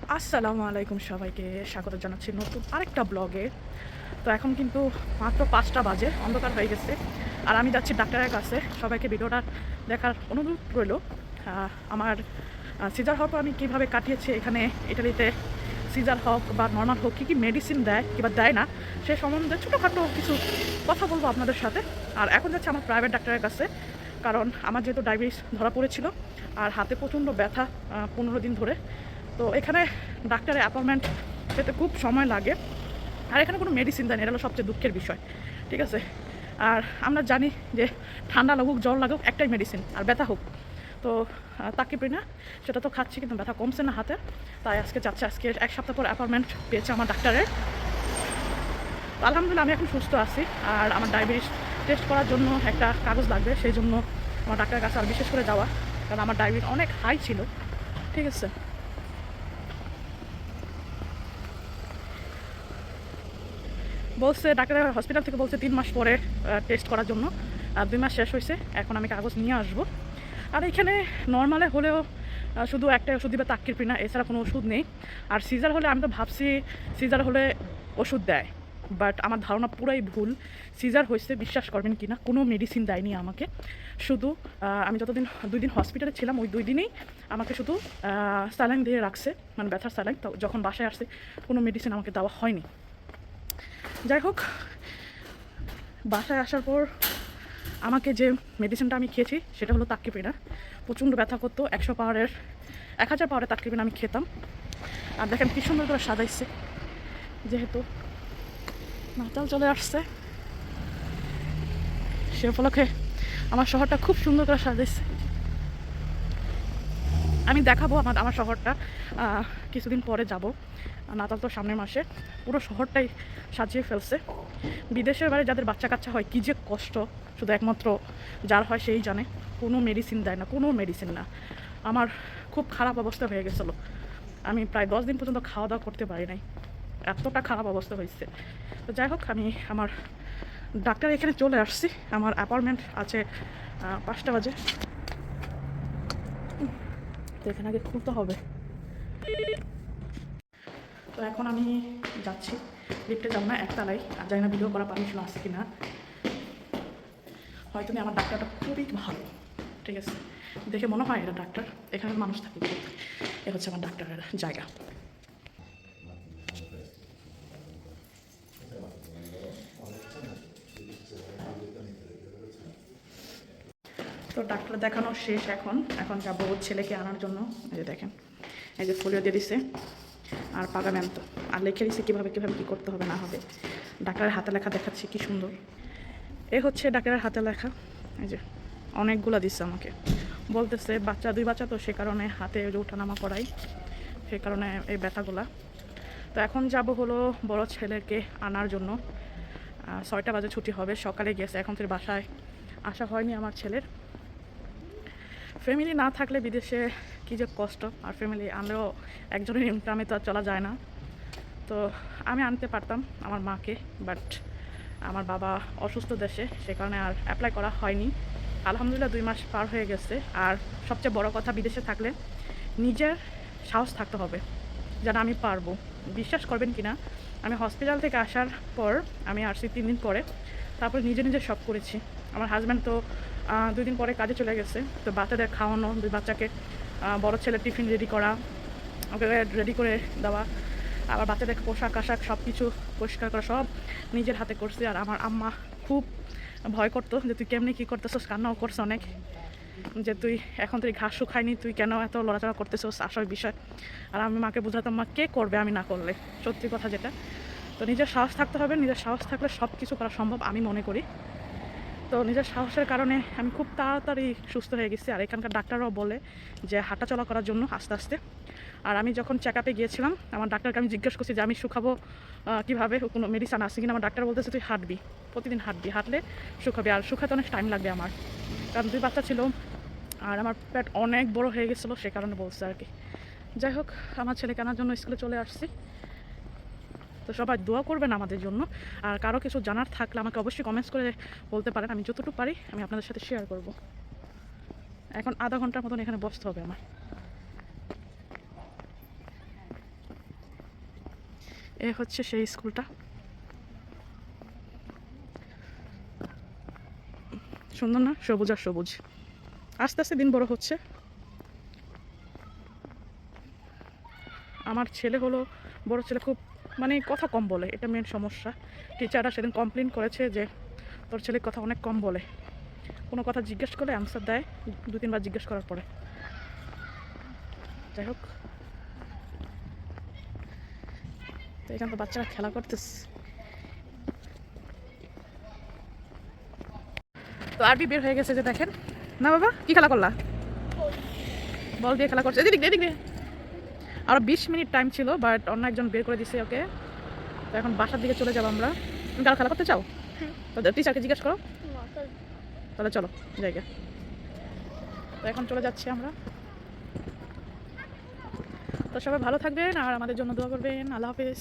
আসসালামু আলাইকুম, সবাইকে স্বাগত জানাচ্ছি নতুন আরেকটা ব্লগে। তো এখন কিন্তু মাত্র 5টা বাজে, অন্ধকার হয়ে গেছে। আর আমি যাচ্ছি ডাক্তারের কাছে। সবাইকে ভিডিওটা দেখার অনুরোধ রইল। আমার সিজার হওয়ার পর আমি কীভাবে কাটিয়েছি এখানে ইটালিতে। সিজার হোক বা নর্মাল হোক, কী কী মেডিসিন দেয় কিংবা দেয় না, সে সম্বন্ধে ছোটোখাটো কিছু কথা বলবো আপনাদের সাথে। আর এখন যাচ্ছে আমার প্রাইভেট ডাক্তারের কাছে, কারণ আমার যেহেতু ডায়াবেটিস ধরা পড়েছিল আর হাতে প্রচণ্ড ব্যথা 15 দিন ধরে। তো এখানে ডাক্তারের অ্যাপয়েন্টমেন্ট পেতে খুব সময় লাগে, আর এখানে কোনো মেডিসিন দেয় না, এটা হলো সবচেয়ে দুঃখের বিষয়। ঠিক আছে, আর আমরা জানি যে ঠান্ডা লাগুক জ্বর লাগুক একটাই মেডিসিন, আর ব্যথা হোক তো তাকিপ্রিনা, সেটা তো খাচ্ছি কিন্তু ব্যথা কমছে না হাতে। তাই আজকে যাচ্ছে, আজকে 1 সপ্তাহ পর অ্যাপয়েন্টমেন্ট পেয়েছে আমার ডাক্তারের। আলহামদুলিল্লাহ আমি এখন সুস্থ আছি। আর আমার ডায়াবেটিস টেস্ট করার জন্য একটা কাগজ লাগবে, সেই জন্য আমার ডাক্তারের কাছে আর বিশেষ করে যাওয়া, কারণ আমার ডায়াবেটিস অনেক হাই ছিল। ঠিক আছে, বলছে ডাক্তার হসপিটাল থেকে বলছে 3 মাস পরে টেস্ট করার জন্য। আর 2 মাস শেষ হয়েছে, এখন আমি কাগজ নিয়ে আসবো। আর এখানে নর্মালে হলেও শুধু একটা ওষুধ দিবে তাকিপ্রিনা, এছাড়া কোনো ওষুধ নেই। আর সিজার হলে আমি তো ভাবছি সিজার হলে ওষুধ দেয়, বাট আমার ধারণা পুরাই ভুল। সিজার হয়েছে, বিশ্বাস করবেন কি না, কোনো মেডিসিন দেয়নি আমাকে। শুধু আমি যতদিন 2 দিন হসপিটালে ছিলাম, ওই 2 দিনেই আমাকে শুধু স্যালাইন দিয়ে রাখছে, মানে ব্যথার স্যালাইন। তো যখন বাসায় আসছে কোনো মেডিসিন আমাকে দেওয়া হয়নি। যাই হোক, বাসায় আসার পর আমাকে যে মেডিসিনটা আমি খেয়েছি সেটা হলো তাকিপ্রিনা। প্রচণ্ড ব্যথা করতো, 1000 পাওয়ারের তাকিপ্রিনা আমি খেতাম। আর দেখেন কী সুন্দর করে সাজাইছে, যেহেতু নাতাল চলে আসছে সে উপলক্ষে আমার শহরটা খুব সুন্দর করে সাজাইছে। আমি দেখাবো আমার শহরটা, কিছুদিন পরে যাব। নাতাল তো সামনের মাসে। পুরো শহরটাই সাজিয়ে ফেলছে। বিদেশের বাড়ি যাদের বাচ্চা কাচ্চা হয় কী যে কষ্ট, শুধু একমাত্র যার হয় সেই জানে। কোনো মেডিসিন দেয় না, কোনো মেডিসিন না। আমার খুব খারাপ অবস্থা হয়ে গেছিলো, আমি প্রায় 10 দিন পর্যন্ত খাওয়া দাওয়া করতে পারি নাই, এতটা খারাপ অবস্থা হয়েছে। তো যাই হোক, আমি আমার ডাক্তার এখানে চলে আসছি। আমার অ্যাপয়েন্টমেন্ট আছে 5টা বাজে। তো এখানে আগে খুলতে হবে। তো এখন আমি যাচ্ছি, লিফটে যাবো না, একতলায়। আর জানি না ভিডিও করা পারমিশন আছে কি না। হয়তো আমার ডাক্তারটা খুবই ভালো, ঠিক আছে, দেখে মনে হয় এটা ডাক্তার, এখানে মানুষ থাকে। এ হচ্ছে আমার ডাক্তারের জায়গা। তো ডাক্তার দেখানো শেষ, এখন এখন যাবো ছেলেকে আনার জন্য। এই যে দেখেন, এই যে ফোলিও দিয়ে দিছে আর পাগামেন্টো, আর লিখে দিছে কীভাবে কীভাবে কী করতে হবে না হবে। ডাক্তারের হাতে লেখা দেখাচ্ছে কি সুন্দর। এ হচ্ছে ডাক্তারের হাতে লেখা, এই যে অনেকগুলো দিচ্ছে আমাকে। বলতেছে দুই বাচ্চা তো, সে কারণে হাতে ওঠানামা করাই, সে কারণে এই ব্যথাগুলা। তো এখন যাব হলো বড় ছেলেকে আনার জন্য। 6টা বাজে ছুটি হবে, সকালে গেছে, এখন থেকে বাসায় আসা হয়নি আমার ছেলের। ফ্যামিলি না থাকলে বিদেশে কী যে কষ্ট, আর ফ্যামিলি আনলেও একজনের ইনকামে তো আর চলা যায় না। তো আমি আনতে পারতাম আমার মাকে, বাট আমার বাবা অসুস্থ দেশে, সে কারণে আর অ্যাপ্লাই করা হয়নি। আলহামদুলিল্লাহ 2 মাস পার হয়ে গেছে। আর সবচেয়ে বড় কথা, বিদেশে থাকলে নিজের সাহস থাকতে হবে যেন আমি পারবো। বিশ্বাস করবেন কি না, আমি হসপিটাল থেকে আসার পর আমি আসছি 3 দিন পরে, তারপরে নিজে নিজে সব করেছি। আমার হাজব্যান্ড তো 2 দিন পরে কাজে চলে গেছে। তো বাচ্চাদের খাওয়ানো, 2 বাচ্চাকে বড় ছেলের টিফিন রেডি করা, ওকে রেডি করে দেওয়া, আবার বাচ্চাদের পোশাক আশাক সব কিছু পরিষ্কার করা, সব নিজের হাতে করছি। আর আমার আম্মা খুব ভয় করতো যে তুই কেমনি কী করতেছস, কান্নাও করছে অনেক, যে তুই এখন তুই ঘাস শুকায়নি, তুই কেন এত লড়াচড়া করতেছস, আসল বিষয়। আর আমি মাকে বুঝাতাম, মা কে করবে আমি না করলে, সত্যি কথা যেটা। তো নিজের সাহস থাকতে হবে, নিজের সাহস থাকলে সব কিছু করা সম্ভব আমি মনে করি। তো নিজের সাহসের কারণে আমি খুব তাড়াতাড়ি সুস্থ হয়ে গেছি। আর এখানকার ডাক্তাররাও বলে যে হাঁটাচলা করার জন্য আস্তে আস্তে। আর আমি যখন চেক আপে গিয়েছিলাম, আমার ডাক্তারকে আমি জিজ্ঞেস করছি যে আমি শুকাবো কীভাবে, কোনো মেডিসিন আছে কিনা। আমার ডাক্তার বলতেছে তুই হাঁটবি, প্রতিদিন হাঁটবি, হাঁটলে শুকাবি। আর শুকাতে অনেক টাইম লাগবে আমার, কারণ 2 বাচ্চা ছিল আর আমার পেট অনেক বড় হয়ে গেছিলো, সে কারণে বলছে আর কি। যাই হোক, আমার ছেলেকে আনার জন্য স্কুলে চলে আসছি। তো সবাই দোয়া করবেন আমাদের জন্য। আর কারো কিছু জানার থাকলে আমাকে অবশ্যই কমেন্টস করে বলতে পারেন, আমি যতটুকু পারি আমি আপনাদের সাথে শেয়ার করব। এখন আধা ঘন্টার মতন এখানে বসতে হবে আমার। এ হচ্ছে সেই স্কুলটা। সুন্দর না? সবুজ আর সবুজ। আস্তে আস্তে দিন বড় হচ্ছে। আমার ছেলে হলো, বড় ছেলে খুব মানে কথা কম বলে, এটা মেন সমস্যা। টিচাররা সেদিন কমপ্লেন করেছে যে তোর ছেলে কথা অনেক কম বলে, কোনো কথা জিজ্ঞেস করলে অ্যান্সার দেয় 2-3 বার জিজ্ঞেস করার পরে। যাই হোক, তো এখানে তো বাচ্চারা খেলা করতেছে। তো আরবি বের হয়ে গেছে যে দেখেন না বাবা, কি খেলা করলা? বল দিয়ে খেলা করছে। এদিক এদিক আরো 20 মিনিট টাইম ছিল, বাট অন্য একজন বের করে দিছে ওকে। তো এখন বাসার দিকে চলে যাবো আমরা। তুমি কারো খেলা করতে চাও? তো টিচারকে জিজ্ঞেস করো। তাহলে চলো জায়গা। তো এখন চলে যাচ্ছি আমরা। তো সবাই ভালো থাকবেন আর আমাদের জন্য দোয়া করবেন। আল্লাহ হাফেজ।